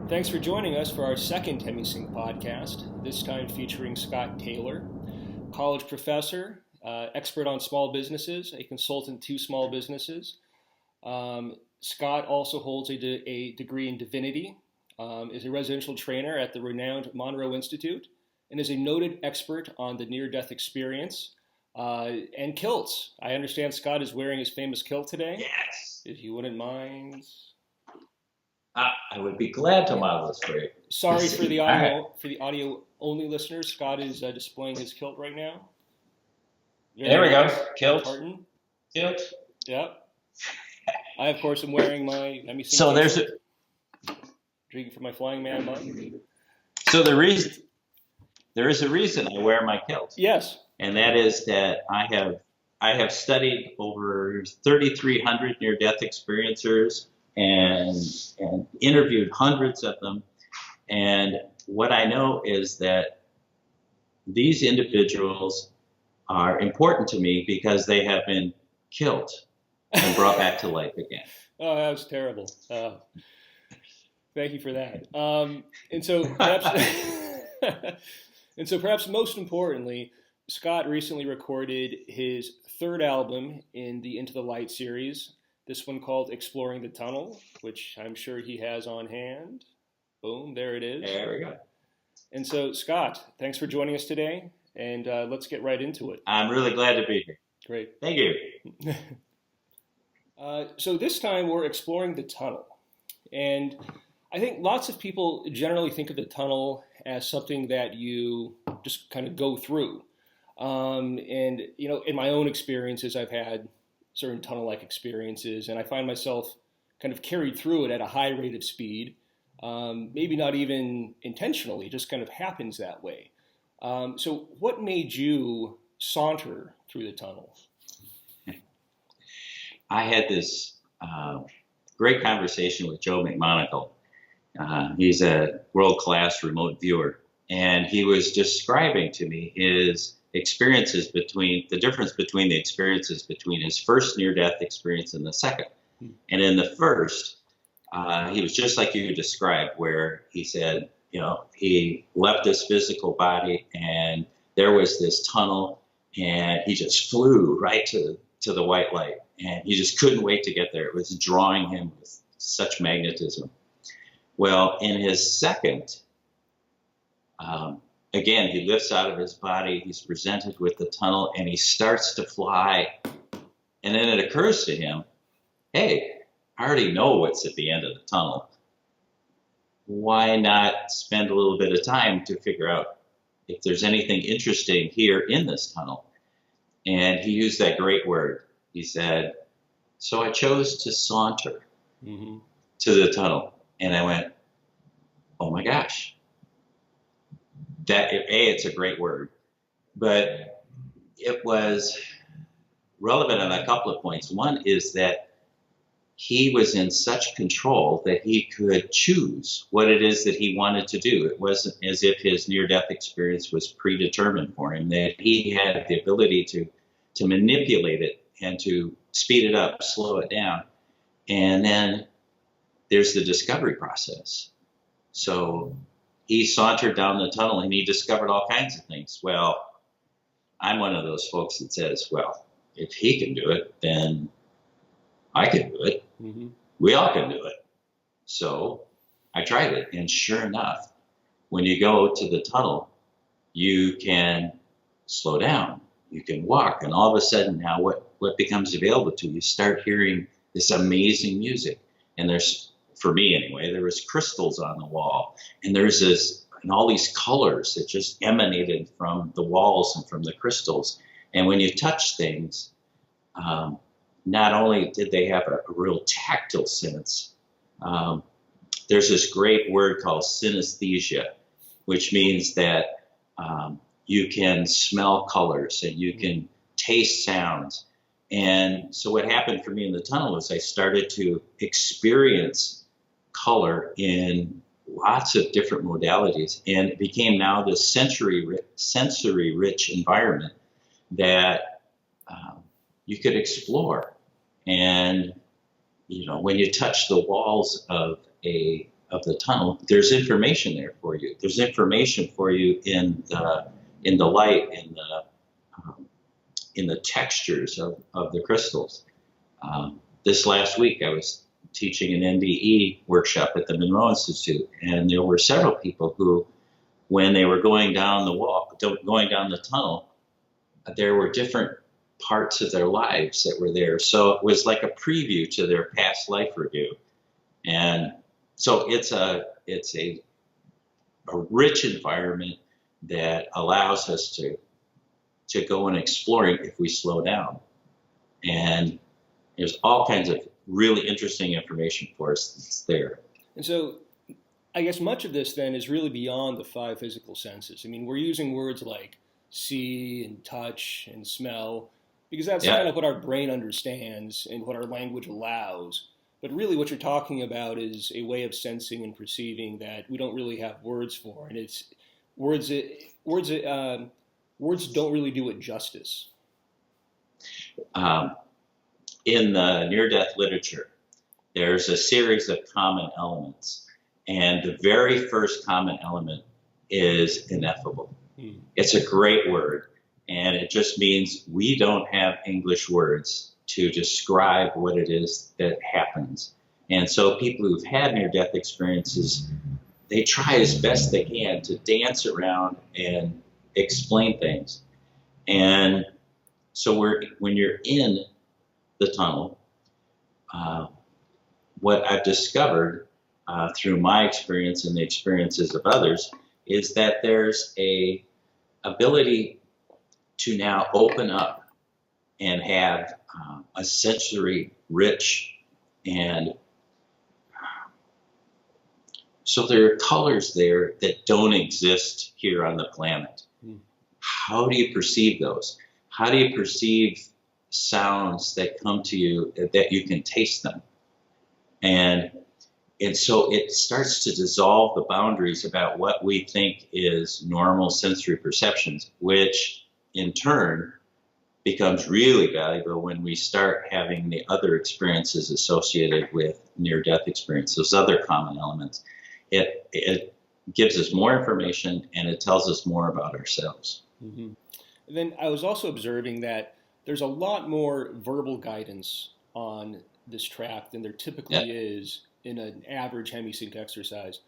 Thanks for joining us for our second Hemi-Sync podcast, this time featuring Scott Taylor, college professor, expert on small businesses, a consultant to small businesses. Scott also holds a degree in divinity, is a residential trainer at the renowned Munroe Institute, and is a noted expert on the near-death experience and kilts. I understand Scott is wearing his famous kilt today. Yes. If you wouldn't mind. I would be glad to model this for you. Sorry for the audio only listeners. Scott is displaying his kilt right now. There we go. Kilt. Tartan. Kilt. Yep. I of course am wearing my Hemi-Sync. So there's drinking from my Flying Man mug. So there is a reason I wear my kilt. Yes. And that is that I have studied over 3,300 near-death experiencers and interviewed hundreds of them. And what I know is that these individuals are important to me because they have been killed and brought back to life again. Oh, that was terrible. Thank you for that. And so perhaps most importantly, Scott recently recorded his third album in the Into the Light series, this one called Exploring the Tunnel, which I'm sure he has on hand. Boom, there it is. There we go. And so, Scott, thanks for joining us today, and let's get right into it. I'm really glad to be here. Great. Thank you. So this time we're exploring the tunnel. And I think lots of people generally think of the tunnel as something that you just kind of go through. And, you know, in my own experiences, I've had certain tunnel-like experiences, and I find myself kind of carried through it at a high rate of speed, maybe not even intentionally, just kind of happens that way. So what made you saunter through the tunnel? I had this great conversation with Joe McMonagle. He's a world-class remote viewer, and he was describing to me his experiences the difference between the experiences between his first near-death experience and the second. And in the first, he was just like you described, where he said, you know, he left his physical body and there was this tunnel and he just flew right to the white light and he just couldn't wait to get there. It was drawing him with such magnetism. Well, in his second, again, he lifts out of his body, he's presented with the tunnel, and he starts to fly. And then it occurs to him, hey, I already know what's at the end of the tunnel. Why not spend a little bit of time to figure out if there's anything interesting here in this tunnel? And he used that great word. He said, so I chose to saunter to the tunnel. And I went, oh my gosh. It's a great word, but it was relevant on a couple of points. One is that he was in such control that he could choose what it is that he wanted to do. It wasn't as if his near-death experience was predetermined for him, that he had the ability to manipulate it and to speed it up, slow it down. And then there's the discovery process. So he sauntered down the tunnel and he discovered all kinds of things. Well, I'm one of those folks that says, well, if he can do it, then I can do it. Mm-hmm. We all can do it. So I tried it. And sure enough, when you go to the tunnel, you can slow down. You can walk. And all of a sudden now what becomes available to you, you start hearing this amazing music. And there's, for me anyway, there was crystals on the wall, and there's all these colors that just emanated from the walls and from the crystals. And when you touch things, not only did they have a real tactile sense, there's this great word called synesthesia, which means that you can smell colors and you can taste sounds. And so what happened for me in the tunnel was I started to experience color in lots of different modalities, and it became now this sensory-rich environment that you could explore. And you know, when you touch the walls of a the tunnel, there's information there for you. There's information for you in the light, in the textures of the crystals. This last week, I was teaching an NDE workshop at the Munroe Institute, and there were several people who, when they were going down the tunnel, there were different parts of their lives that were there. So it was like a preview to their past life review. And so it's a rich environment that allows us to go and exploring if we slow down. And there's all kinds of really interesting information for us that's there. And so I guess much of this then is really beyond the 5 physical senses. I mean, we're using words like see and touch and smell because that's kind of what our brain understands and what our language allows. But really what you're talking about is a way of sensing and perceiving that we don't really have words for. And it's words don't really do it justice. In the near-death literature, there's a series of common elements. And the very first common element is ineffable. It's a great word. And it just means we don't have English words to describe what it is that happens. And so people who've had near-death experiences, they try as best they can to dance around and explain things. And so when you're in the tunnel, what I've discovered through my experience and the experiences of others is that there's a ability to now open up and have a sensory rich and so there are colors there that don't exist here on the planet. How do you perceive those? How do you perceive sounds that come to you that you can taste them? And so it starts to dissolve the boundaries about what we think is normal sensory perceptions, which in turn becomes really valuable when we start having the other experiences associated with near-death experience, those other common elements. It gives us more information and it tells us more about ourselves. Mm-hmm. And then I was also observing that there's a lot more verbal guidance on this track than there typically is in an average Hemi-Sync exercise.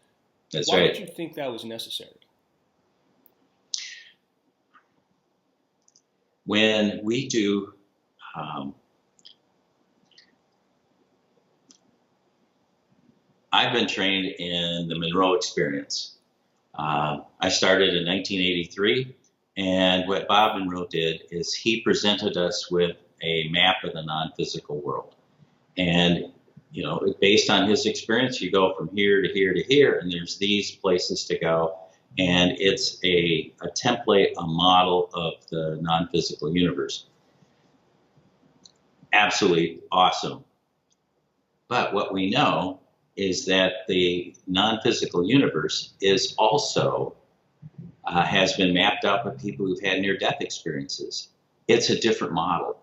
That's Why right. did you think that was necessary? When we do I've been trained in the Munroe experience. I started in 1983, and what Bob Munroe did is he presented us with a map of the non-physical world. And, you know, based on his experience, you go from here to here to here, and there's these places to go. And it's a template, a model of the non-physical universe. Absolutely awesome. But what we know is that the non-physical universe is also has been mapped out by people who've had near-death experiences. It's a different model.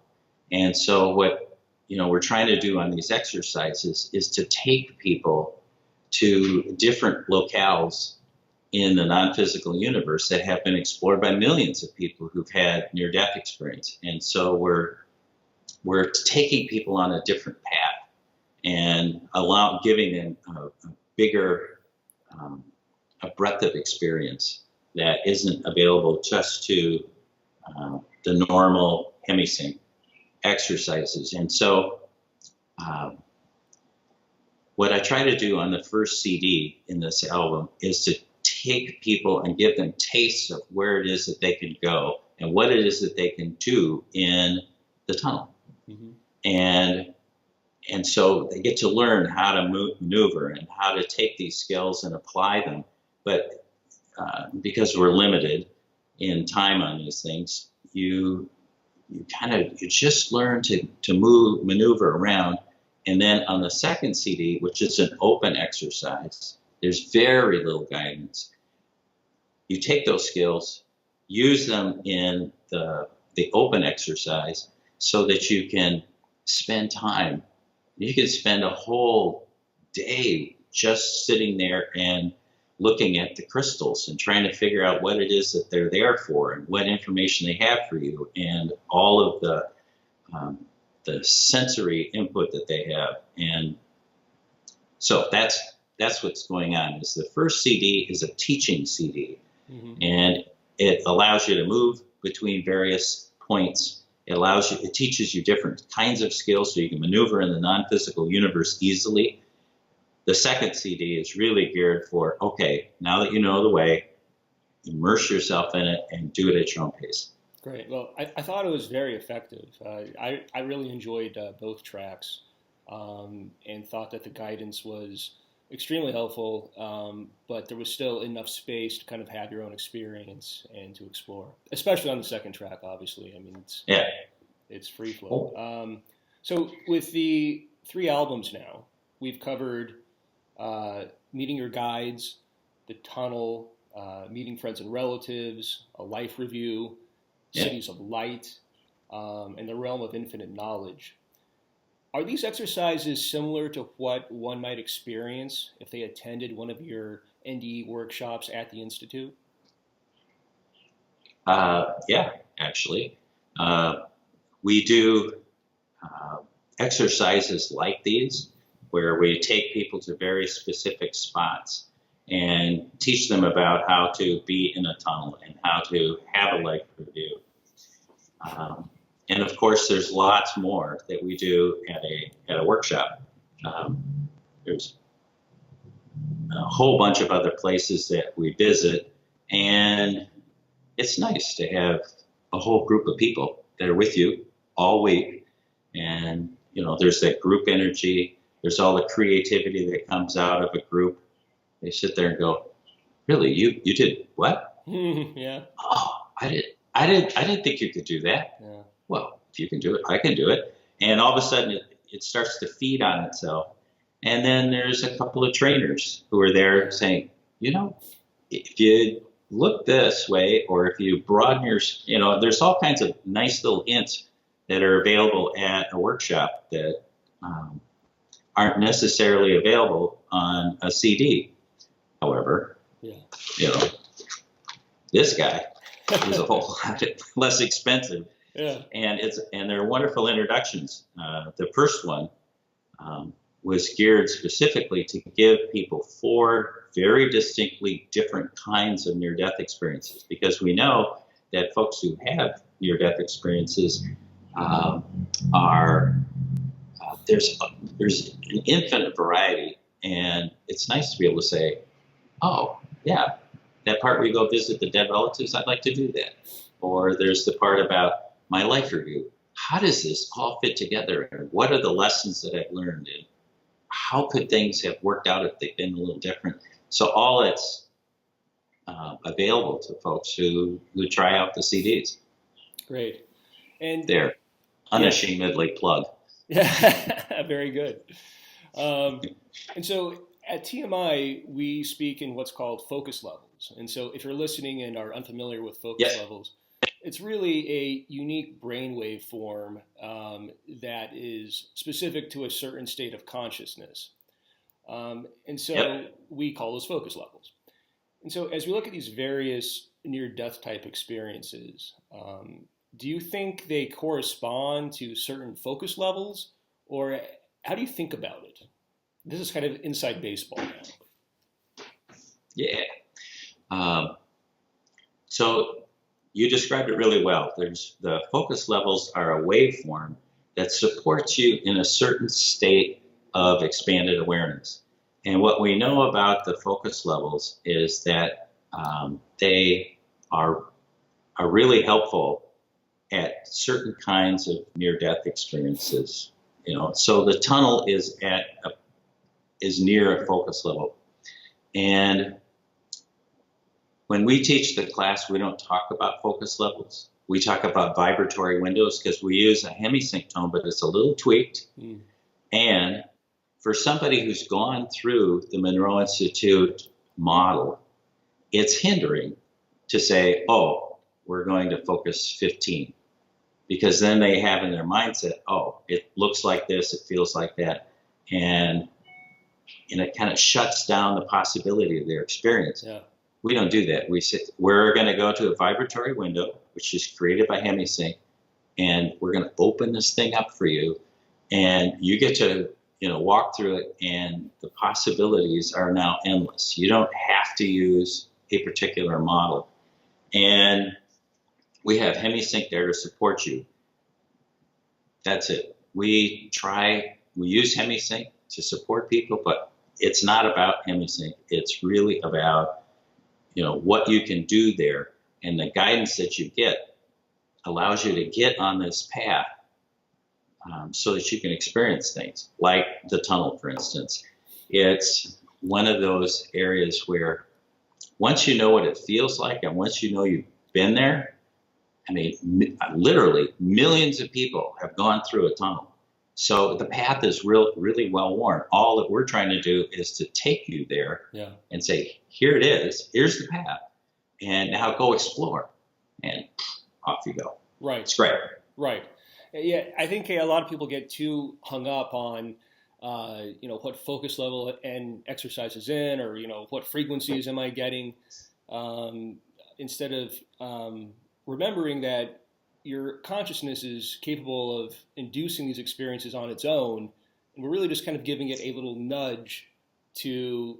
And so what we're trying to do on these exercises is to take people to different locales in the non-physical universe that have been explored by millions of people who've had near-death experience. And so we're taking people on a different path and giving them a bigger, a breadth of experience that isn't available just to the normal Hemi-Sync exercises. And so what I try to do on the first CD in this album is to take people and give them tastes of where it is that they can go and what it is that they can do in the tunnel. Mm-hmm. And so they get to learn how to maneuver and how to take these skills and apply them. But because we're limited in time on these things, you just learn to maneuver around. And then on the second CD, which is an open exercise, there's very little guidance. You take those skills, use them in the open exercise so that you can spend time. You can spend a whole day just sitting there and looking at the crystals and trying to figure out what it is that they're there for and what information they have for you and all of the sensory input that they have. And so that's what's going on. Is the first CD is a teaching CD, and it allows you to move between various points. It teaches you different kinds of skills so you can maneuver in the non-physical universe easily. The second CD is really geared for, okay, now that you know the way, immerse yourself in it and do it at your own pace. Great. Well, I thought it was very effective. I really enjoyed both tracks, and thought that the guidance was extremely helpful, but there was still enough space to kind of have your own experience and to explore, especially on the second track, obviously. I mean, it's free flow. So with the 3 albums now, we've covered Meeting Your Guides, The Tunnel, Meeting Friends and Relatives, A Life Review, Cities of Light, and The Realm of Infinite Knowledge. Are these exercises similar to what one might experience if they attended one of your NDE workshops at the Institute? Yeah, actually. We do exercises like these where we take people to very specific spots and teach them about how to be in a tunnel and how to have a life review. And of course, there's lots more that we do at a workshop. There's a whole bunch of other places that we visit, and it's nice to have a whole group of people that are with you all week. And, there's that group energy. There's all the creativity that comes out of a group. They sit there and go, really, you did what? Yeah. Oh, I didn't think you could do that. Yeah. Well, if you can do it, I can do it. And all of a sudden it starts to feed on itself. And then there's a couple of trainers who are there saying, if you look this way, or if you broaden your, there's all kinds of nice little hints that are available at a workshop that aren't necessarily available on a CD. However, this guy is a whole lot less expensive. Yeah. And they're wonderful introductions. The first one was geared specifically to give people 4 very distinctly different kinds of near-death experiences, because we know that folks who have near-death experiences there's an infinite variety, and it's nice to be able to say, oh yeah, that part where you go visit the dead relatives, I'd like to do that. Or there's the part about my life review. How does this all fit together? And what are the lessons that I've learned? And how could things have worked out if they've been a little different? So all it's available to folks who try out the CDs. Great. And they're unashamedly plugged. Yeah, very good. And so at TMI, we speak in what's called focus levels. And so if you're listening and are unfamiliar with focus levels, it's really a unique brainwave form that is specific to a certain state of consciousness. And so we call those focus levels. And so as we look at these various near-death type experiences, do you think they correspond to certain focus levels, or how do you think about it? This is kind of inside baseball now. Yeah. So you described it really well. The focus levels are a waveform that supports you in a certain state of expanded awareness. And what we know about the focus levels is that they are really helpful at certain kinds of near-death experiences. So the tunnel is near a focus level, and when we teach the class, we don't talk about focus levels. We talk about vibratory windows because we use a Hemi-Sync tone, but it's a little tweaked. And for somebody who's gone through the Munroe Institute model, it's hindering to say, oh, we're going to focus 15. Because then they have in their mindset, oh, it looks like this, it feels like that. And and it kind of shuts down the possibility of their experience. Yeah. We don't do that. We're going to go to a vibratory window, which is created by Hemi-Sync, and we're going to open this thing up for you, and you get to walk through it, and the possibilities are now endless. You don't have to use a particular model, and we have Hemi-Sync there to support you. That's it. We use Hemi-Sync to support people, but it's not about Hemi-Sync. It's really about what you can do there, and the guidance that you get allows you to get on this path so that you can experience things like the tunnel, for instance. It's one of those areas where once you know what it feels like, and once you know you've been there, I mean, literally millions of people have gone through a tunnel. So the path is really well worn. All that we're trying to do is to take you there and say, here it is, here's the path, and now go explore, and off you go. Right. It's great. Right. Yeah, I think a lot of people get too hung up on, what focus level and exercise is in, or, what frequencies am I getting, instead of remembering that your consciousness is capable of inducing these experiences on its own, and we're really just kind of giving it a little nudge to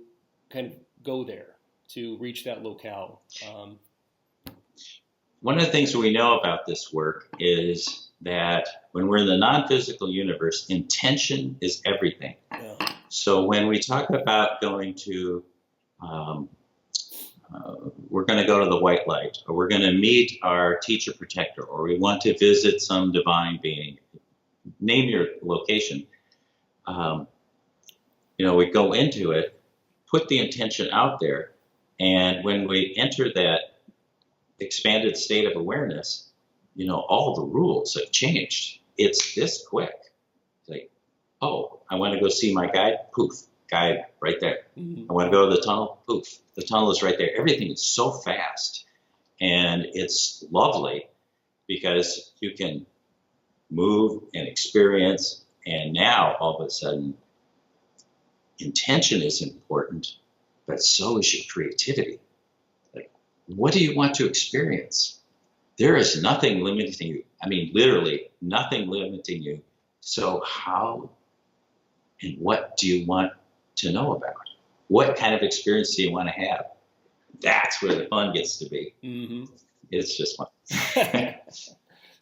kind of go there, to reach that locale. One of the things we know about this work is that when we're in the non-physical universe, intention is everything. Yeah. So when we talk about going to we're going to go to the white light, or we're going to meet our teacher protector, or we want to visit some divine being, name your location. We go into it, put the intention out there, and when we enter that expanded state of awareness, all the rules have changed. It's this quick. It's like, oh, I want to go see my guide, poof, guide right there. Mm-hmm. I want to go to the tunnel, poof, the tunnel is right there. Everything is so fast, and it's lovely because you can move and experience, and now all of a sudden intention is important, but so is your creativity. Like, what do you want to experience? There is nothing limiting you. I mean, literally nothing limiting you. So how and what do you want to know about? What kind of experience do you want to have? That's where the fun gets to be. Mm-hmm. It's just fun.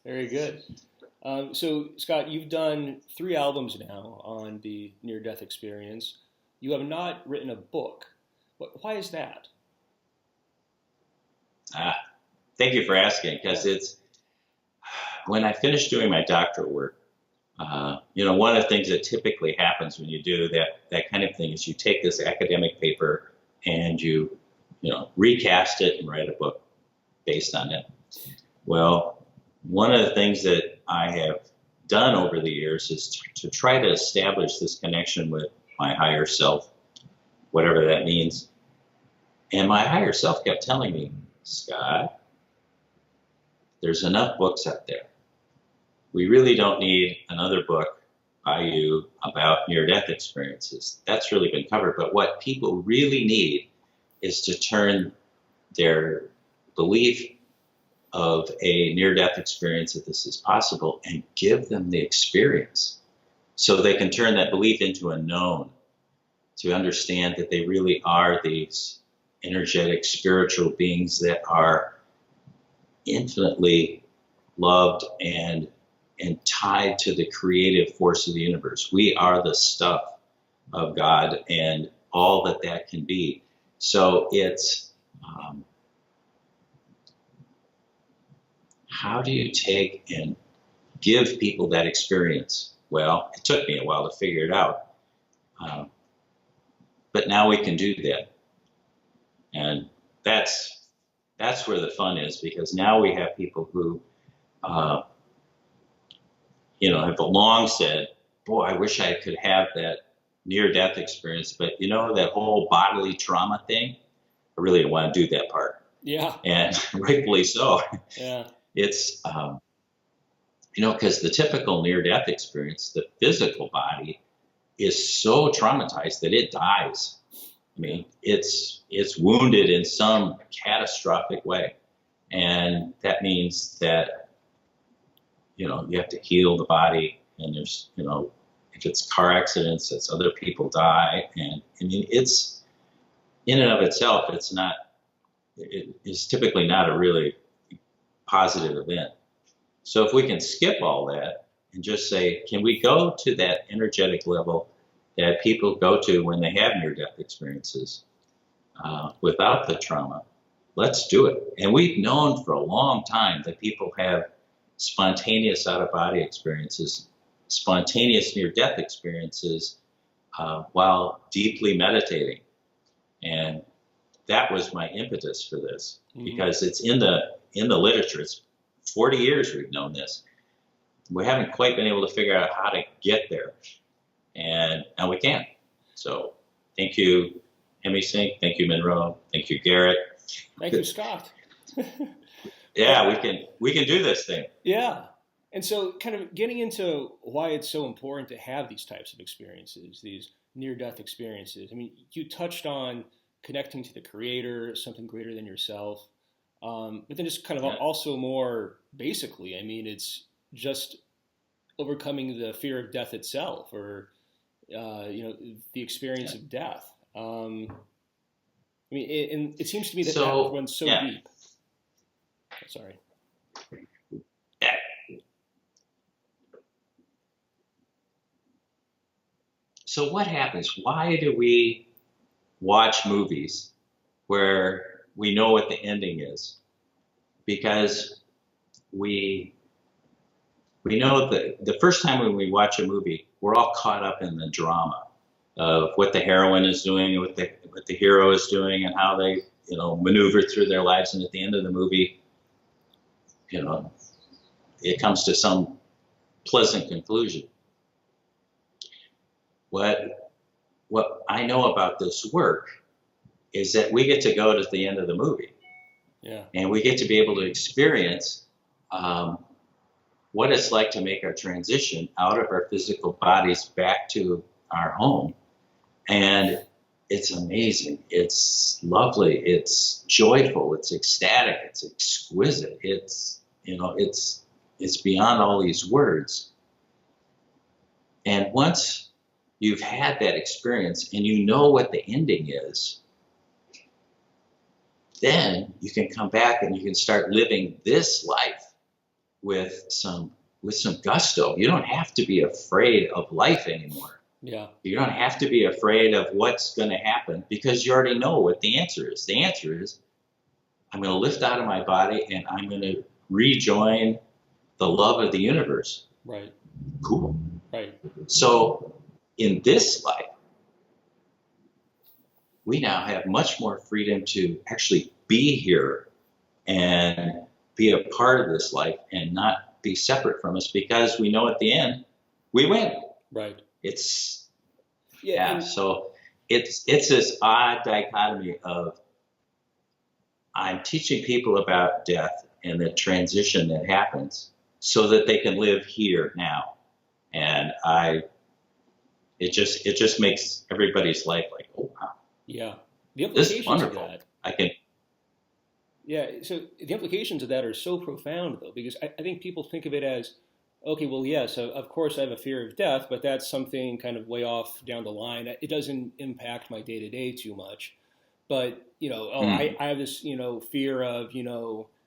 Very good. So, Scott, you've done 3 albums now on the near-death experience. You have not written a book. Why is that? Thank you for asking, because it's when I finished doing my doctoral work, one of the things that typically happens when you do that kind of thing is you take this academic paper and you recast it and write a book based on it. Well, one of the things that I have done over the years is to try to establish this connection with my higher self, whatever that means. And my higher self kept telling me, Scott, there's enough books out there. We really don't need another book by you about near-death experiences. That's really been covered. But what people really need is to turn their belief of a near-death experience, that this is possible, and give them the experience so they can turn that belief into a known, to understand that they really are these energetic spiritual beings that are infinitely loved and tied to the creative force of the universe. We are the stuff of God and all that can be. So it's how do you take and give people that experience? Well, it took me a while to figure it out. But now we can do that. And that's where the fun is, because now we have people who, have long said, boy, I wish I could have that near-death experience, but that whole bodily trauma thing, I really don't want to do that part. Yeah. And rightfully so. Yeah. It's, because the typical near-death experience, the physical body is so traumatized that it dies. I mean, it's wounded in some catastrophic way. And that means that, you have to heal the body, and there's, if it's car accidents, it's other people die. And I mean, it's, in and of itself, it is typically not a really positive event. So if we can skip all that and just say, can we go to that energetic level that people go to when they have near-death experiences without the trauma? Let's do it. And we've known for a long time that people have spontaneous out-of-body experiences, spontaneous near-death experiences while deeply meditating. And that was my impetus for this, because it's in the literature. It's 40 years we've known this. We haven't quite been able to figure out how to get there. And now we can. So thank you, Hemi-Sync. Thank you, Munroe. Thank you, Garrett. Thank you, Scott. Yeah, we can do this thing. Yeah. And so kind of getting into why it's so important to have these types of experiences, these near-death experiences. I mean, you touched on connecting to the creator, something greater than yourself. But then just kind of also more basically, I mean, it's just overcoming the fear of death itself, or, the experience of death. I mean, it seems to me that runs so deep. Sorry. So what happens? Why do we watch movies where we know what the ending is? Because we know that the first time when we watch a movie, we're all caught up in the drama of what the heroine is doing, what the hero is doing, and how they maneuver through their lives. And at the end of the movie, it comes to some pleasant conclusion. What I know about this work is that we get to go to the end of the movie. Yeah. And we get to be able to experience what it's like to make our transition out of our physical bodies back to our home. And it's amazing. It's lovely. It's joyful. It's ecstatic. It's exquisite. It's beyond all these words. And once you've had that experience and you know what the ending is, then you can come back and you can start living this life with some gusto. You don't have to be afraid of life anymore. Yeah. You don't have to be afraid of what's going to happen, because you already know what the answer is. The answer is, I'm going to lift out of my body and I'm going to rejoin the love of the universe. Right. Cool. Right. So in this life, we now have much more freedom to actually be here and be a part of this life and not be separate from us, because we know at the end we win. Right. So it's this odd dichotomy of, I'm teaching people about death and the transition that happens so that they can live here now. And it just makes everybody's life like, oh wow. Yeah. The implications of that. Yeah, so the implications of that are so profound, though, because I think people think of it as, okay, well, yes, of course I have a fear of death, but that's something kind of way off down the line. It doesn't impact my day-to-day too much. But, I have this, fear of,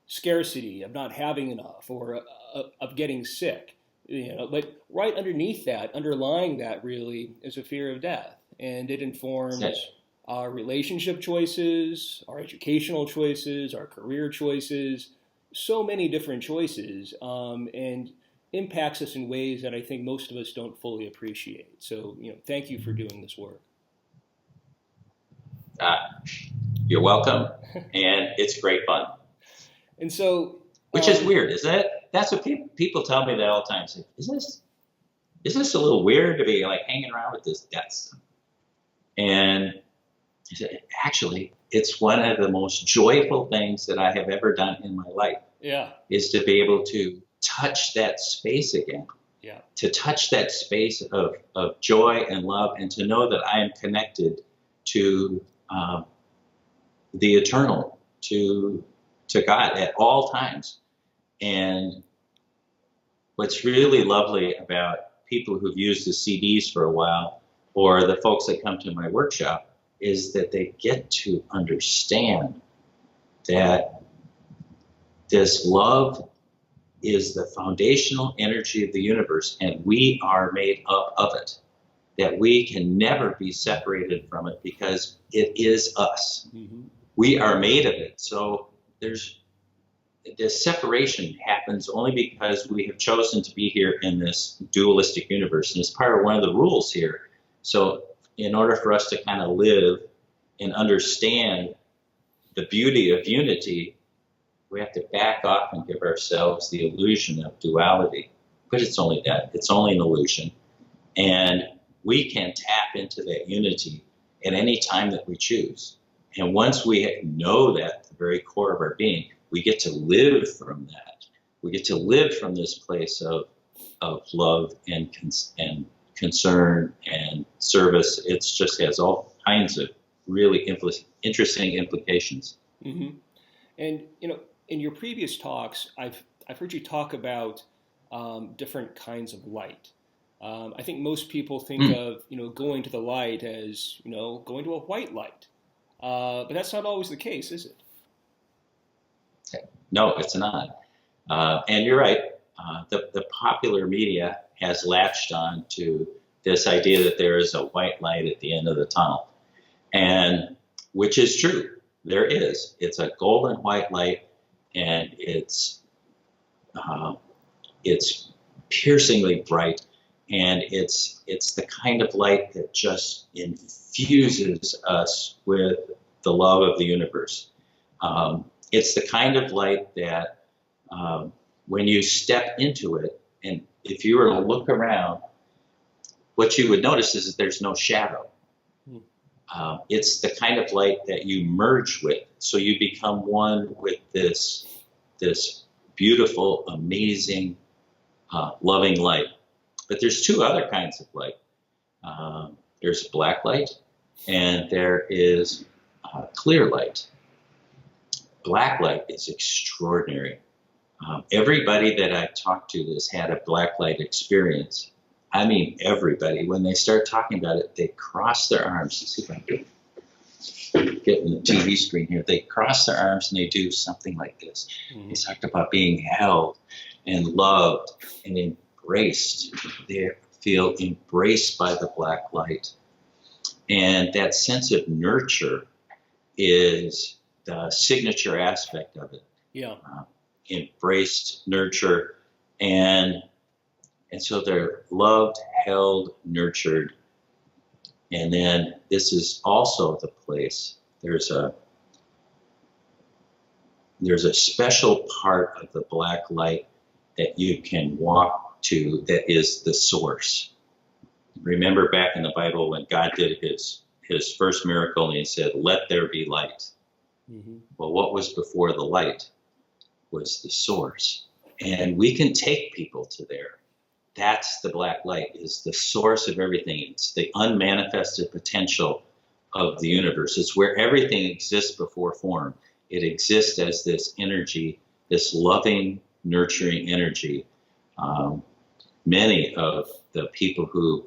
scarcity, of not having enough, or of getting sick. But right underneath that, underlying that really is a fear of death. And it informs our relationship choices, our educational choices, our career choices, so many different choices, and impacts us in ways that I think most of us don't fully appreciate. So, thank you for doing this work. You're welcome, and it's great fun. And so, which is weird, isn't it? That's what people tell me that all the time. Say, isn't this a little weird to be like hanging around with this death stuff? And I said, actually, it's one of the most joyful things that I have ever done in my life. Yeah, is to be able to touch that space again. Yeah. To touch that space of joy and love, and to know that I am connected to the eternal, to God at all times. And what's really lovely about people who've used the CDs for a while, or the folks that come to my workshop, is that they get to understand that this love is the foundational energy of the universe, and we are made up of it. That we can never be separated from it because it is us. Mm-hmm. We are made of it. So this separation happens only because we have chosen to be here in this dualistic universe, and it's part of one of the rules here. So in order for us to kind of live and understand the beauty of unity, we have to back off and give ourselves the illusion of duality. But it's only that. It's only an illusion. And we can tap into that unity at any time that we choose. And once we know that at the very core of our being, we get to live from that. We get to live from this place of love and concern and service. It just has all kinds of really interesting implications. Mm-hmm. And, in your previous talks, I've heard you talk about different kinds of light. I think most people think of going to the light as going to a white light, but that's not always the case, is it? No, it's not. And you're right. The popular media has latched on to this idea that there is a white light at the end of the tunnel, and which is true. There is. It's a golden white light. And it's piercingly bright, and it's the kind of light that just infuses us with the love of the universe. It's the kind of light that when you step into it, and if you were to look around, what you would notice is that there's no shadow. It's the kind of light that you merge with, so you become one with this beautiful, amazing, loving light. But there's two other kinds of light. There's black light, and there is clear light. Black light is extraordinary. Everybody that I've talked to that's had a black light experience, I mean everybody, when they start talking about it, they cross their arms. Let's see if I can get in the TV screen here. They cross their arms and they do something like this. Mm-hmm. They talked about being held and loved and embraced. They feel embraced by the black light. And that sense of nurture is the signature aspect of it. Yeah. Embraced, nurture, and so they're loved, held, nurtured. And then this is also the place. There's a special part of the black light that you can walk to that is the source. Remember back in the Bible when God did his first miracle and he said, "Let there be light." Mm-hmm. Well, what was before the light was the source. And we can take people to there. That's the black light, is the source of everything. It's the unmanifested potential of the universe. It's where everything exists before form. It exists as this energy, this loving, nurturing energy. Many of the people who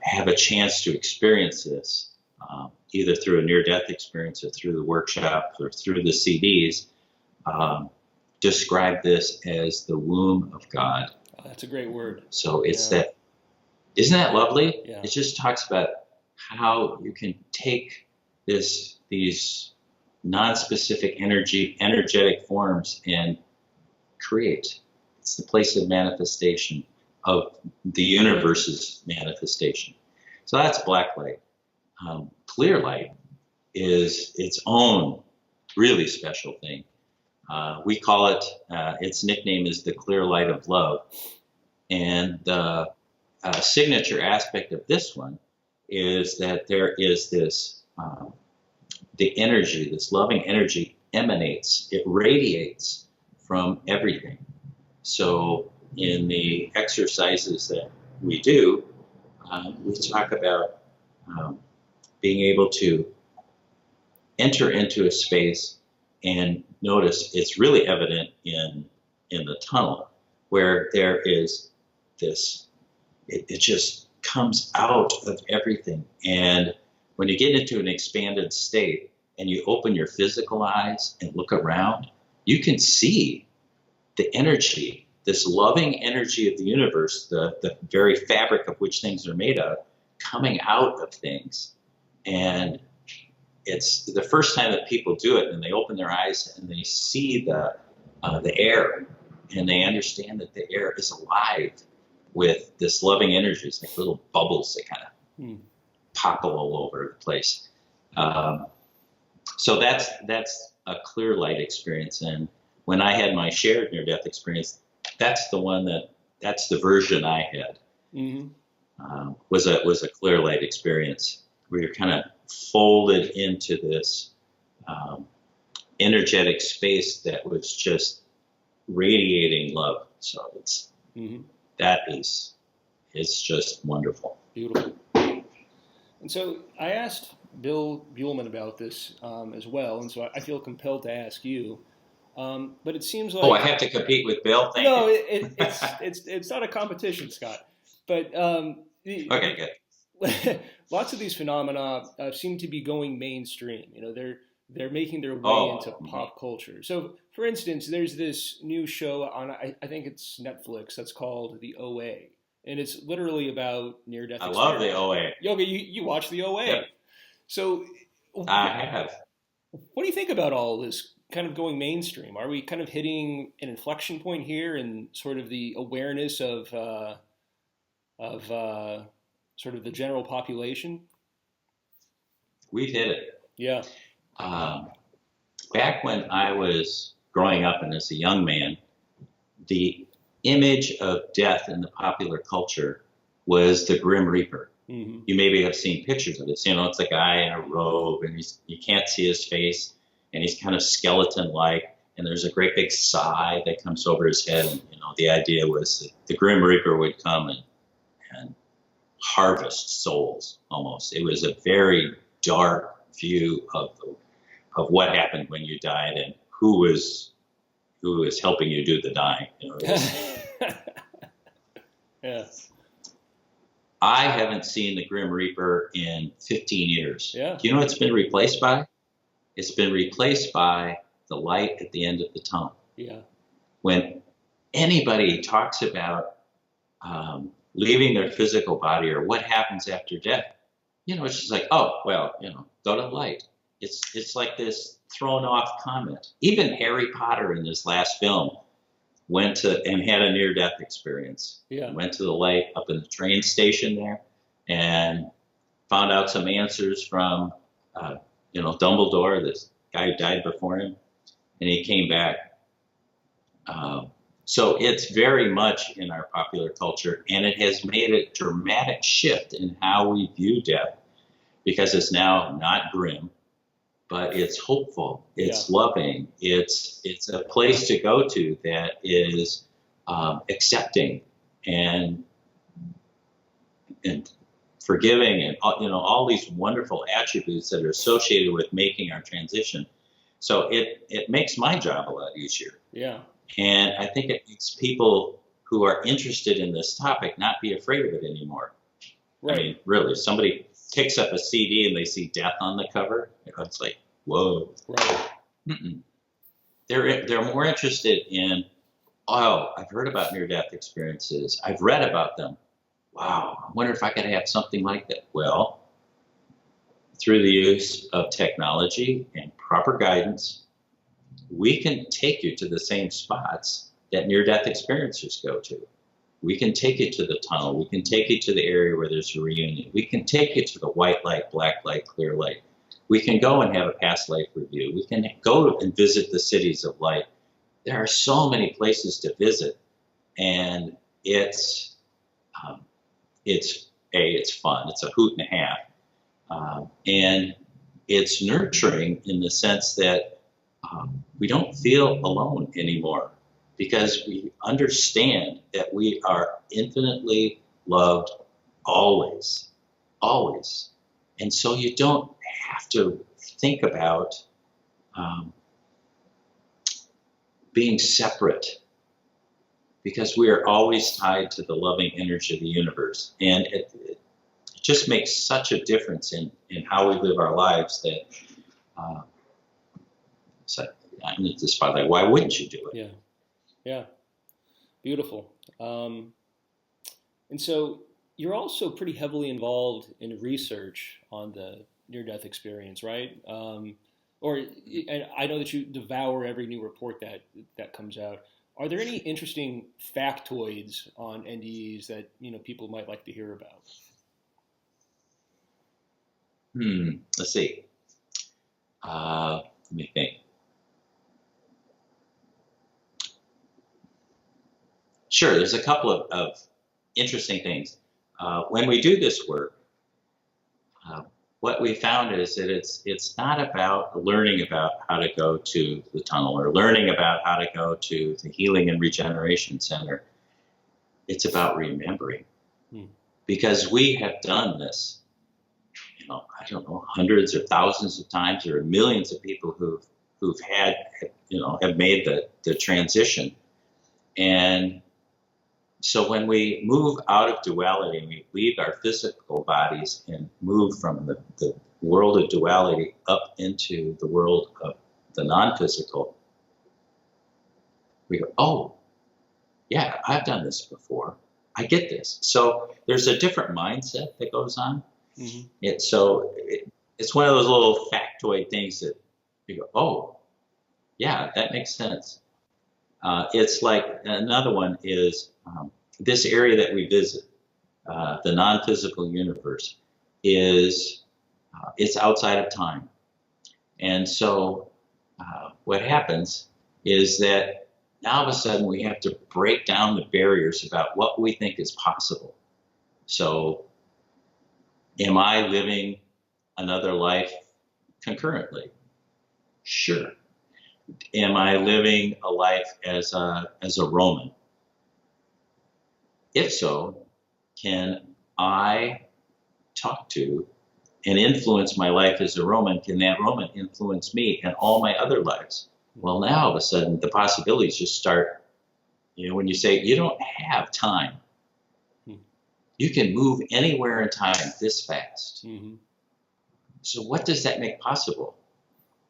have a chance to experience this, either through a near-death experience or through the workshops or through the CDs, describe this as the womb of God. That's a great word. So it's that, isn't that lovely? Yeah. It just talks about how you can take these non-specific energetic forms and create. It's the place of manifestation of the universe's manifestation. So that's black light. Clear light is its own really special thing. We call it, its nickname is the clear light of love. And the signature aspect of this one is that there is this, the energy, this loving energy emanates, it radiates from everything. So in the exercises that we do, we talk about being able to enter into a space and notice. It's really evident in the tunnel, where there is this, it just comes out of everything. And when you get into an expanded state and you open your physical eyes and look around, you can see the energy, this loving energy of the universe, the very fabric of which things are made of, coming out of things. And it's the first time that people do it, and they open their eyes and they see the air, and they understand that the air is alive with this loving energy. It's like little bubbles that kind of pop all over the place. So that's a clear light experience. And when I had my shared near-death experience, that's the version I had. Was a clear light experience where you're kind of folded into this energetic space that was just radiating love. So it's it's just wonderful. Beautiful. And so I asked Bill Buhlman about this as well, and so I feel compelled to ask you. But it seems like... Oh, I have to compete with Bill? Thank you. It's not a competition, Scott. But okay, good. Lots of these phenomena seem to be going mainstream. You know, they're making their way into pop culture. So, for instance, there's this new show on, I think it's Netflix, that's called The OA. And it's literally about near-death experience. I love The OA. Okay, you watch The OA. Yep. So, I have. What do you think about all this kind of going mainstream? Are we kind of hitting an inflection point here in sort of the awareness of sort of the general population? We've hit it. Yeah. Back when I was growing up and as a young man, the image of death in the popular culture was the Grim Reaper. You maybe have seen pictures of it. You know, it's a guy in a robe, and you can't see his face, and he's kind of skeleton-like, and there's a great big sigh that comes over his head. And, you know, the idea was that the Grim Reaper would come and harvest souls, almost. It was a very dark view of what happened when you died and who was helping you do the dying. You know, yeah. I haven't seen the Grim Reaper in 15 years. Yeah. Do you know what it's been replaced by? It's been replaced by the light at the end of the tunnel. Yeah. When anybody talks about leaving their physical body or what happens after death, you know, it's just like, oh, well, you know, go to the light. It's like this thrown off comment. Even Harry Potter in this last film went to and had a near-death experience. Yeah. Went to the light up in the train station there and found out some answers from, you know, Dumbledore, this guy who died before him, and he came back. So it's very much in our popular culture, and it has made a dramatic shift in how we view death, because it's now not grim, but it's hopeful, it's loving, it's a place to go to that is accepting and forgiving, and you know, all these wonderful attributes that are associated with making our transition. So it makes my job a lot easier. Yeah. And I think it makes people who are interested in this topic not be afraid of it anymore. Right. I mean, really, somebody picks up a CD and they see death on the cover, you know, it's like, whoa. Right. They're more interested in, oh, I've heard about near-death experiences. I've read about them. Wow, I wonder if I could have something like that. Well, through the use of technology and proper guidance, we can take you to the same spots that near-death experiencers go to. We can take you to the tunnel. We can take you to the area where there's a reunion. We can take you to the white light, black light, clear light. We can go and have a past life review. We can go and visit the cities of light. There are so many places to visit, and it's fun. It's a hoot and a half, and it's nurturing in the sense that we don't feel alone anymore. because we understand that we are infinitely loved always, always. And so you don't have to think about being separate, because we are always tied to the loving energy of the universe. And it just makes such a difference in how we live our lives that, so I'm just like, why wouldn't you do it? Yeah. Yeah. Beautiful. And so you're also pretty heavily involved in research on the near-death experience, right? And I know that you devour every new report that comes out. Are there any interesting factoids on NDEs that people might like to hear about? Let's see. Let me think. Sure, there's a couple of interesting things. When we do this work, what we found is that it's not about learning about how to go to the tunnel or learning about how to go to the Healing and Regeneration Center. It's about remembering. Because we have done this, I don't know, hundreds or thousands of times. There are millions of people who've had, have made the transition. And so when we move out of duality and we leave our physical bodies and move from the world of duality up into the world of the non-physical, we go, oh, yeah, I've done this before. I get this. So there's a different mindset that goes on. Mm-hmm. It's one of those little factoid things that you go, oh, yeah, that makes sense. It's like another one is this area that we visit, the non-physical universe, it's outside of time. And so what happens is that now all of a sudden we have to break down the barriers about what we think is possible. So am I living another life concurrently? Sure. Am I living a life as a Roman? If so, can I talk to and influence my life as a Roman? Can that Roman influence me and all my other lives? Well, now all of a sudden the possibilities just start, when you say you don't have time, you can move anywhere in time this fast. Mm-hmm. So what does that make possible?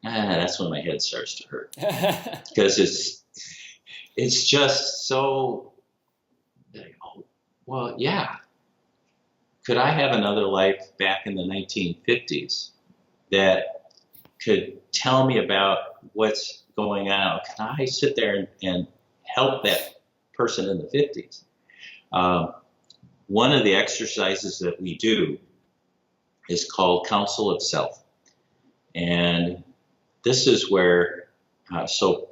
That's when my head starts to hurt. Because it's just so, well, yeah. Could I have another life back in the 1950s that could tell me about what's going on? Can I sit there and help that person in the 50s? One of the exercises that we do is called Council of Self. And this is where, so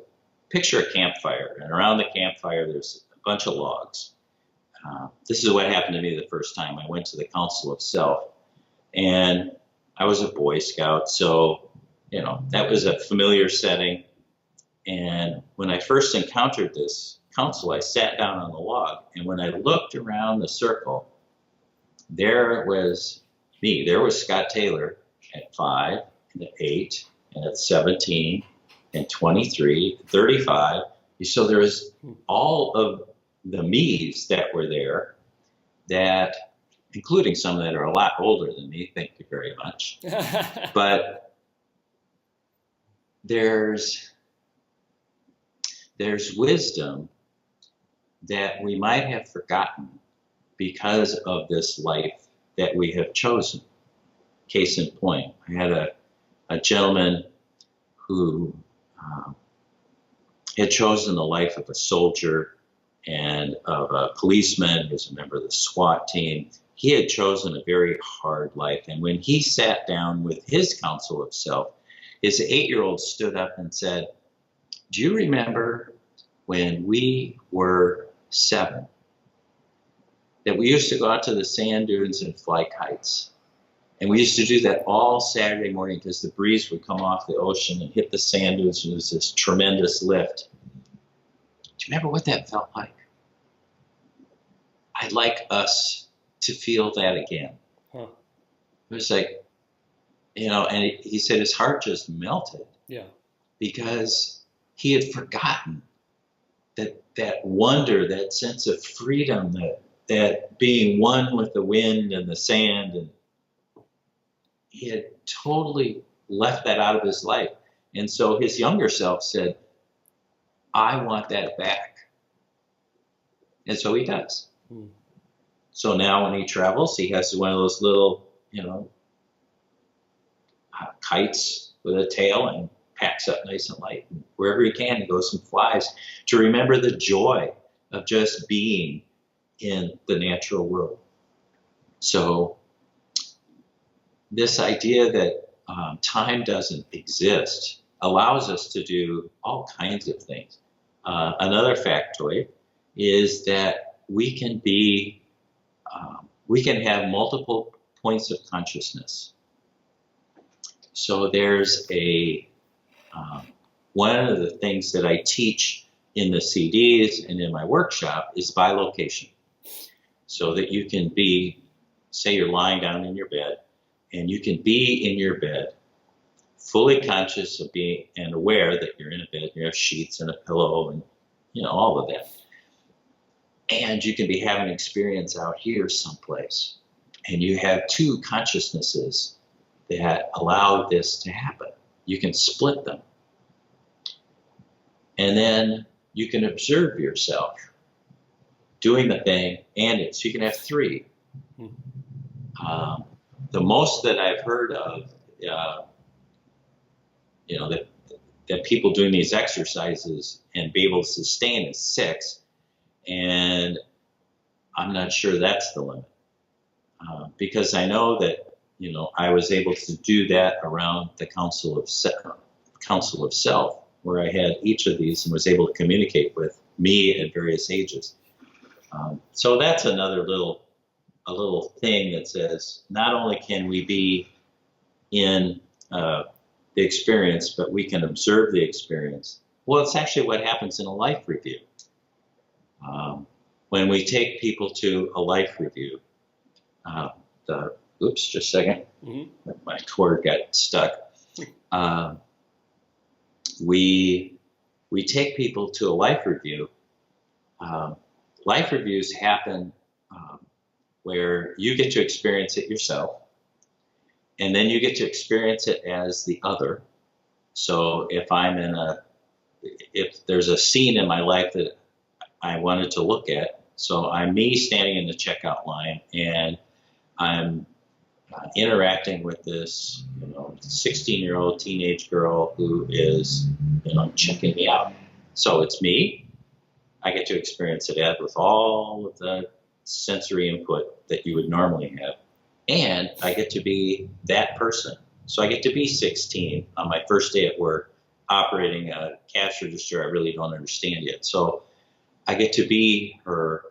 picture a campfire, and around the campfire there's a bunch of logs. This is what happened to me the first time I went to the Council of Self. And I was a Boy Scout, so, that was a familiar setting. And when I first encountered this council, I sat down on the log, and when I looked around the circle, there was me. There was Scott Taylor at 5, and at 8, and at 17, and 23, 35. So there was all of the me's that were there, that, including some that are a lot older than me, thank you very much. But there's wisdom that we might have forgotten because of this life that we have chosen. Case in point, I had a gentleman who had chosen the life of a soldier and of a policeman. He was a member of the SWAT team. He had chosen a very hard life. And when he sat down with his Council of Self, his 8-year-old stood up and said, do you remember when we were 7, that we used to go out to the sand dunes and fly kites? And we used to do that all Saturday morning because the breeze would come off the ocean and hit the sand dunes, and it was this tremendous lift. you remember what that felt like? I'd like us to feel that again. Huh. It was like, and he said his heart just melted. Yeah. Because he had forgotten that wonder, that sense of freedom, that being one with the wind and the sand, and he had totally left that out of his life. And so his younger self said, I want that back. And so he does. Hmm. So now when he travels, he has one of those little, kites with a tail, and packs up nice and light. And wherever he can, he goes and flies to remember the joy of just being in the natural world. So this idea that time doesn't exist allows us to do all kinds of things. Another factoid is that we can have multiple points of consciousness. So there's one of the things that I teach in the CDs and in my workshop is bilocation. So that you can be, say you're lying down in your bed, and you can be in your bed, fully conscious of being and aware that you're in a bed, you have sheets and a pillow and all of that. And you can be having an experience out here someplace. And you have two consciousnesses that allow this to happen. You can split them. And then you can observe yourself doing the thing, and so you can have three. The most that I've heard of, that people doing these exercises and be able to sustain is 6, and I'm not sure that's the limit, because I know that I was able to do that around the Council of Self, where I had each of these and was able to communicate with me at various ages. So that's another little thing that says not only can we be in the experience, but we can observe the experience. Well, it's actually what happens in a life review. When we take people to a life review, oops, just a second. Mm-hmm. My cord got stuck. We take people to a life review. Life reviews happen where you get to experience it yourself, and then you get to experience it as the other. So if there's a scene in my life that I wanted to look at, so I'm me standing in the checkout line, and I'm interacting with this 16-year-old teenage girl who is checking me out. So it's me. I get to experience it with all of the sensory input that you would normally have, and I get to be that person. So I get to be 16 on my first day at work, operating a cash register I really don't understand yet. So I get to be her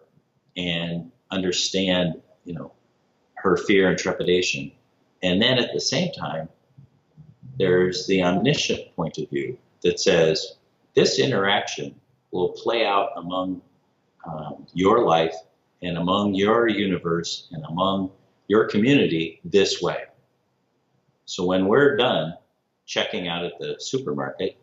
and understand her fear and trepidation. And then at the same time, there's the omniscient point of view that says this interaction will play out among your life and among your universe and among your community this way. So when we're done checking out at the supermarket,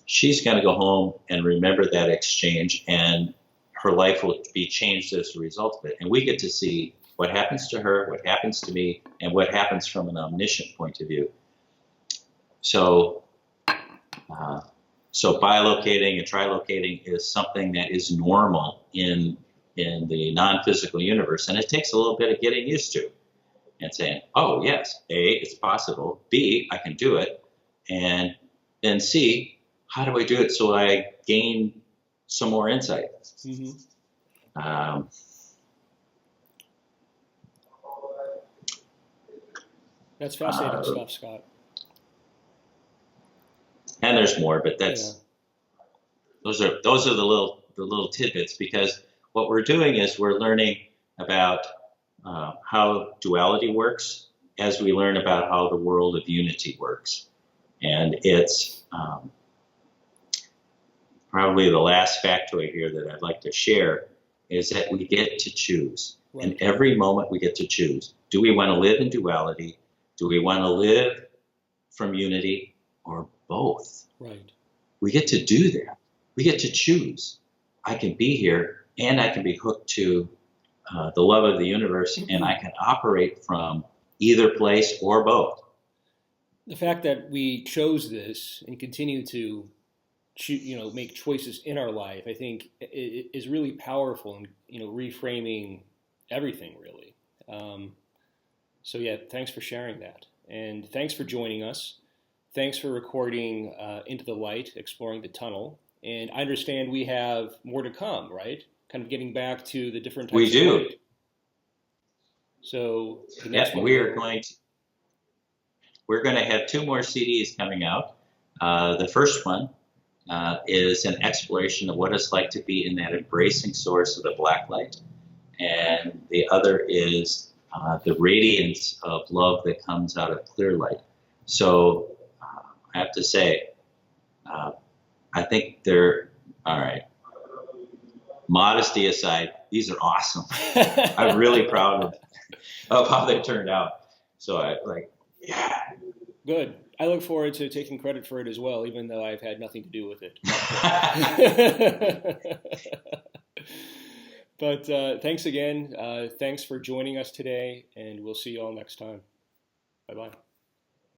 she's going to go home and remember that exchange, and her life will be changed as a result of it. And we get to see what happens to her, what happens to me, and what happens from an omniscient point of view. So bilocating and trilocating is something that is normal in the non-physical universe, and it takes a little bit of getting used to and saying, oh yes, A, it's possible, B, I can do it, and then C, how do I do it so I gain some more insight? Mm-hmm. That's fascinating stuff, Scott. And there's more, but those are the little tidbits, because what we're doing is we're learning about how duality works as we learn about how the world of unity works, and it's probably the last factoid here that I'd like to share is that we get to choose. Right. In every moment we get to choose. Do we want to live in duality? Do we want to live from unity, or both? Right. We get to do that. We get to choose. I can be here and I can be hooked to the love of the universe, and I can operate from either place or both. The fact that we chose this and continue to make choices in our life, I think is really powerful in, reframing everything really. So yeah, thanks for sharing that. And thanks for joining us. Thanks for recording Into the Light, Exploring the Tunnel. And I understand we have more to come, right? Kind of getting back to the different types we do. of light. So the next one, we're going to have 2 more CDs coming out. The first one is an exploration of what it's like to be in that embracing source of the black light. And the other is the radiance of love that comes out of clear light. So I have to say, I think they're, all right, modesty aside, these are awesome. I'm really proud of how they turned out. So yeah. Good. I look forward to taking credit for it as well, even though I've had nothing to do with it. But thanks again. Thanks for joining us today, and we'll see you all next time. Bye-bye.